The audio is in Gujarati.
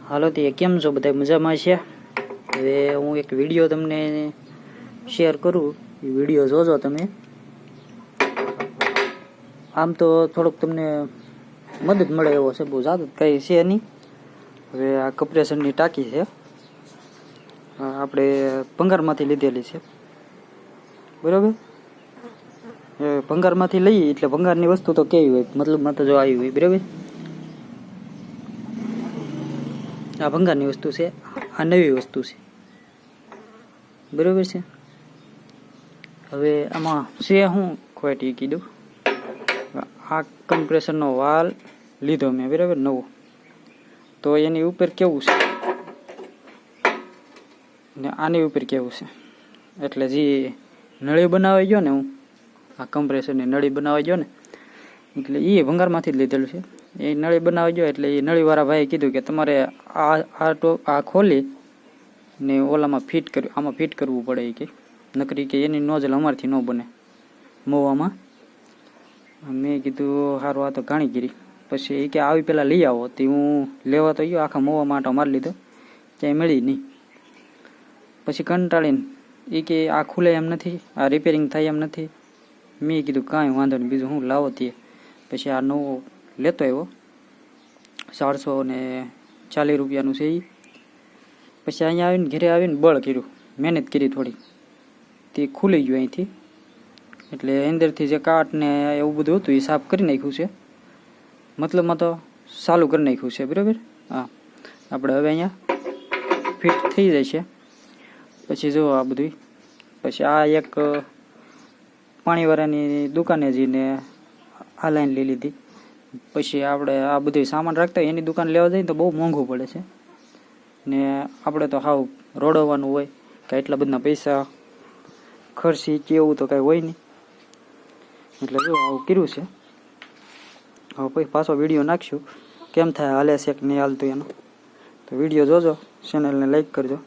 હાલો તે કેમ છો બધા મજામાં છે? હવે હું એક વિડીયો તમને શેર કરું, એ વિડીયો જોજો તમે. આમ તો થોડુંક તમને મદદ મળે એવો છે, બહુ જાદુ કંઈ છે નહીં. હવે આ કમ્પ્રેસરની ટાંકી છે, આપણે ભંગારમાંથી લીધેલી છે, બરાબર. ભંગારમાંથી લઈએ એટલે ભંગારની વસ્તુ તો કેવી હોય, મતલબમાં તો જો આવી હોય, બરાબર. આ ભંગારની વસ્તુ છે, આ નવી વસ્તુ છે, બરાબર છે. હવે આમાં છે હું ખોટી કીધું, આ કમ્પ્રેસરનો વાલ લીધો મેં, બરાબર, નવો. તો એની ઉપર કેવું છે ને આની ઉપર કેવું છે, એટલે જે નળી બનાવી ગયો ને, હું આ કમ્પ્રેસરની નળી બનાવી ગયો ને, એટલે એ ભંગારમાંથી જ લીધેલું છે. એ નળી બનાવી ગયો એટલે એ નળીવાળા ભાઈએ કીધું કે તમારે આ ખોલી ને ઓલામાં ફિટ કર્યું, આમાં ફિટ કરવું પડે કે નકરી કે એની નોઝલ અમારથી ન બને મોવામાં. મેં કીધું સારું, આ તો ઘાણી ગીરી. પછી એ કે આવી પહેલાં લઈ આવો. તે હું લેવા તો ગયો, આખા મોવામાં આંટો મારી લીધો, ક્યાંય મળી નહીં. પછી કંટાળીને એ કે આ ખુલે એમ નથી, આ રિપેરિંગ થાય એમ નથી. મેં કીધું કાંઈ વાંધો નહીં, બીજું હું લાવો તે. પછી આ નવો લેતો આવ્યો, 440 રૂપિયાનું છે એ. પછી અહીંયા આવીને ઘરે આવીને બળ કર્યું, મહેનત કરી થોડી, તે ખુલી ગયું અહીંથી. એટલે અંદરથી જે કાટ ને એવું બધું હતું એ સાફ કરી નાખ્યું છે, મતલબમાં તો ચાલુ કરી નાખ્યું છે, બરાબર. હા, આપણે હવે અહીંયા ફિટ થઈ જાય છે. પછી જો આ બધું, પછી આ એક પાણીવાળાની દુકાને જઈને આ લાઈન લઈ લીધી. પછી આપણે આ બધું સામાન રાખતા હોય એની દુકાન લેવા જઈએ તો બહુ મોંઘું પડે છે, ને આપણે તો હાવ રોડવાનું હોય કે એટલા બધા પૈસા ખર્ચી કે એવું તો કાંઈ હોય નહીં. એટલે જો આવું કર્યું છે. હવે પછી પાછો વિડીયો નાખશું, કેમ થાય, હાલે છે કે નહીં હાલતું એનો. તો વિડીયો જોજો, ચેનલને લાઈક કરજો.